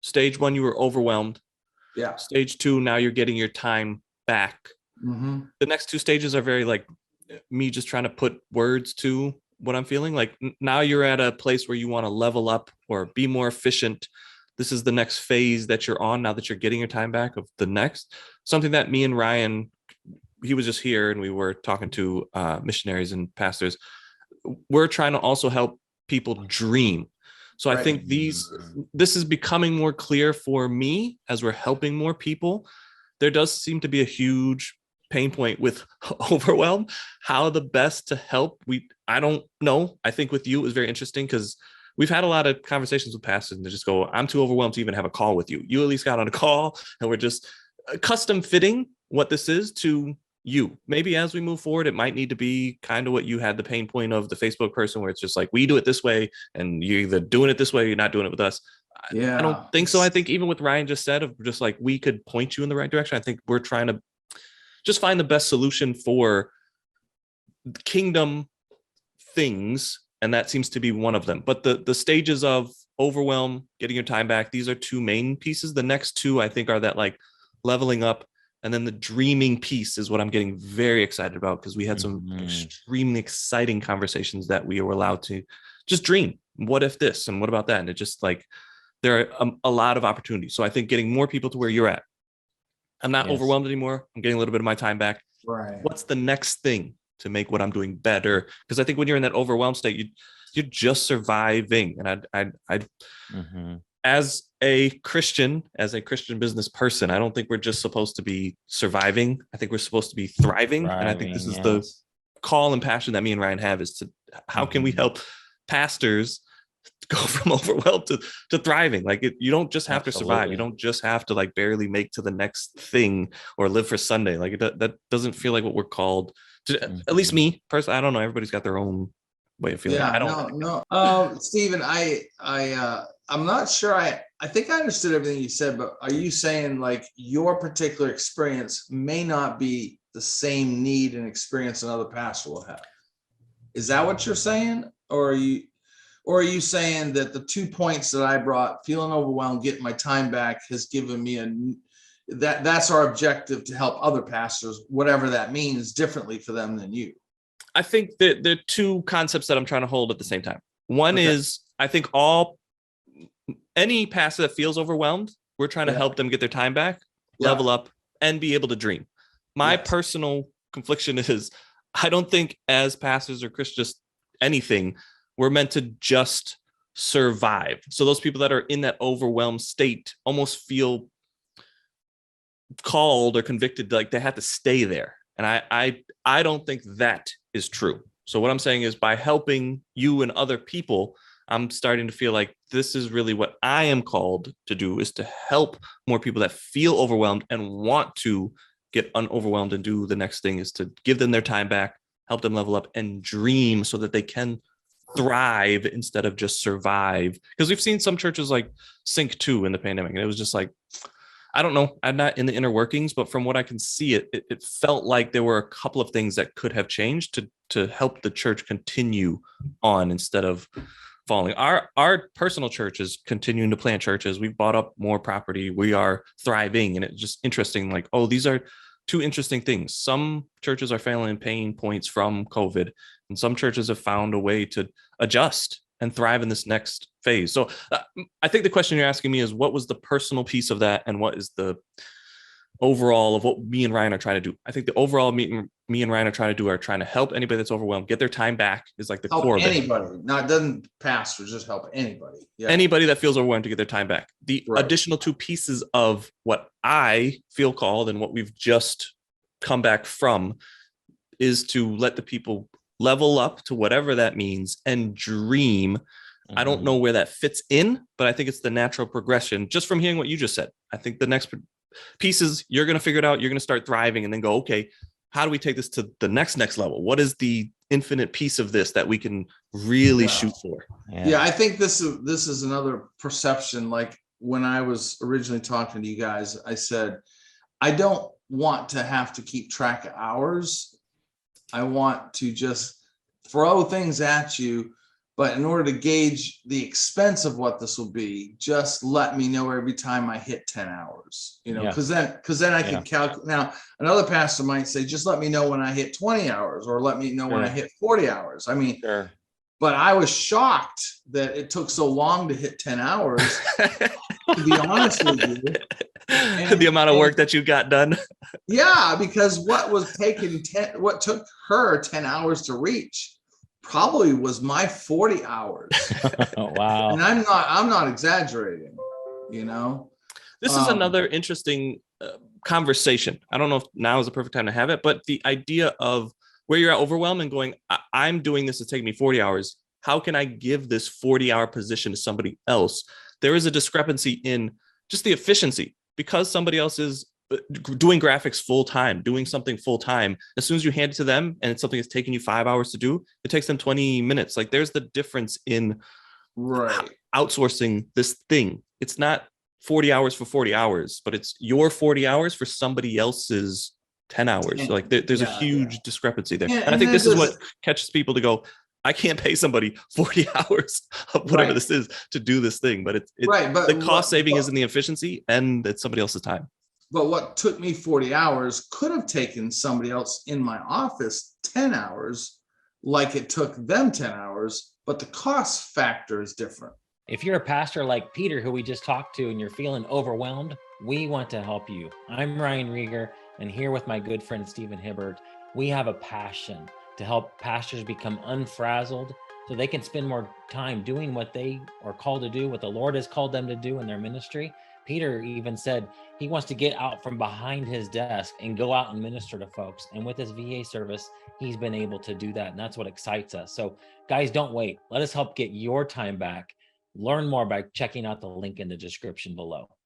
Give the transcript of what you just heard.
Stage one, you were overwhelmed. Yeah. Stage two, now you're getting your time back. The next two stages are very like me just trying to put words to what I'm feeling. Like now you're at a place where you want to level up or be more efficient. This is the next phase that you're on now that you're getting your time back of the next. Something that me and Ryan, he was just here and we were talking to missionaries and pastors. We're trying to also help people dream. So I think this is becoming more clear for me as we're helping more people. There does seem to be a huge pain point with overwhelm. How the best to help? I don't know. I think with you it was very interesting because we've had a lot of conversations with pastors and they just go, I'm too overwhelmed to even have a call with you. You at least got on a call and we're just custom fitting what this is to you. Maybe as we move forward, it might need to be kind of what you had the pain point of the Facebook person where it's just like, we do it this way and you're either doing it this way, or you're not doing it with us. Yeah. I don't think so. I think even what Ryan just said of just like, we could point you in the right direction. I think we're trying to just find the best solution for kingdom things. And that seems to be one of them. But the stages of overwhelm, getting your time back, these are two main pieces. The next two, I think, are that like leveling up. And then the dreaming piece is what I'm getting very excited about because we had some extremely exciting conversations that we were allowed to just dream. What if this and what about that? And it just like, there are a lot of opportunities. So I think getting more people to where you're at. I'm not overwhelmed anymore. I'm getting a little bit of my time back. Right. What's the next thing to make what I'm doing better? Because I think when you're in that overwhelmed state, you're just surviving. And I as a Christian business person, I don't think we're just supposed to be surviving. I think we're supposed to be thriving. And I think this is the call and passion that me and Ryan have is to how can we help pastors go from overwhelmed to thriving? Like you don't just have to survive. You don't just have to like barely make to the next thing or live for Sunday. Like that doesn't feel like what we're called to, at least me personally. I don't know. Everybody's got their own way of feeling. Stephen, I'm not sure. I think I understood everything you said, but are you saying like your particular experience may not be the same need and experience another pastor will have? Is that what you're saying? Or are you saying that the 2 points that I brought, feeling overwhelmed, getting my time back, has given me that's our objective to help other pastors, whatever that means, differently for them than you? I think that there are two concepts that I'm trying to hold at the same time. One is, I think any pastor that feels overwhelmed, we're trying to help them get their time back, level up, and be able to dream. My personal confliction is, I don't think as pastors or Christians, anything, we're meant to just survive. So those people that are in that overwhelmed state almost feel called or convicted, like they have to stay there. And I don't think that is true. So what I'm saying is by helping you and other people, I'm starting to feel like this is really what I am called to do, is to help more people that feel overwhelmed and want to get unoverwhelmed and do the next thing, is to give them their time back, help them level up and dream so that they can thrive instead of just survive. Because we've seen some churches like sink too in the pandemic. And it was just like, I don't know, I'm not in the inner workings, but from what I can see, it felt like there were a couple of things that could have changed to help the church continue on instead of falling. Our personal church is continuing to plant churches. We've bought up more property. We are thriving. And it's just interesting. Like, oh, these are two interesting things. Some churches are feeling pain points from COVID, and some churches have found a way to adjust and thrive in this next phase. So I think the question you're asking me is, what was the personal piece of that? And what is the overall of what me and Ryan are trying to do? I think the overall me and Ryan are trying to help anybody that's overwhelmed get their time back, is like the core of it. Anybody, not doesn't pastor, just help anybody. Yeah. Anybody that feels overwhelmed to get their time back. The additional two pieces of what I feel called and what we've just come back from is to let the people level up to whatever that means and dream. I don't know where that fits in, but I think it's the natural progression just from hearing what you just said. I think the next pieces, you're going to figure it out. You're going to start thriving and then go, okay, how do we take this to the next level? What is the infinite piece of this that we can really shoot for? Yeah, I think this is another perception. Like when I was originally talking to you guys, I said, I don't want to have to keep track of hours. I want to just throw things at you But in order to gauge the expense of what this will be, just let me know every time I hit 10 hours, Yeah. because then I Yeah. can calculate. Now, another pastor might say, just let me know when I hit 20 hours, or let me know when I Sure. hit 40 hours. I mean, Sure. but I was shocked that it took so long to hit 10 hours, to be honest with you. The amount of work that you got done. Yeah, because what took her 10 hours to reach probably was my 40 hours. Wow. And I'm not exaggerating, you know. This is another interesting conversation. I don't know if now is the perfect time to have it, but the idea of where you're at overwhelmed and going, I'm doing this, it's taking me 40 hours. How can I give this 40-hour position to somebody else? There is a discrepancy in just the efficiency, because somebody else is doing graphics full time, doing something full time. As soon as you hand it to them and it's something that's taking you 5 hours to do, it takes them 20 minutes. Like, there's the difference in outsourcing this thing. It's not 40 hours for 40 hours, but it's your 40 hours for somebody else's 10 hours. So like there's a huge discrepancy there. And I think this is what catches people to go, I can't pay somebody 40 hours of whatever this is to do this thing. But it's but the cost saving is in the efficiency, and it's somebody else's time. But what took me 40 hours could have taken somebody else in my office 10 hours, like it took them 10 hours, but the cost factor is different. If you're a pastor like Peter, who we just talked to, and you're feeling overwhelmed, we want to help you. I'm Ryan Rieger, and here with my good friend Stephen Hibbert, we have a passion to help pastors become unfrazzled so they can spend more time doing what they are called to do, what the Lord has called them to do in their ministry. Peter even said he wants to get out from behind his desk and go out and minister to folks. And with his VA service, he's been able to do that. And that's what excites us. So guys, don't wait. Let us help get your time back. Learn more by checking out the link in the description below.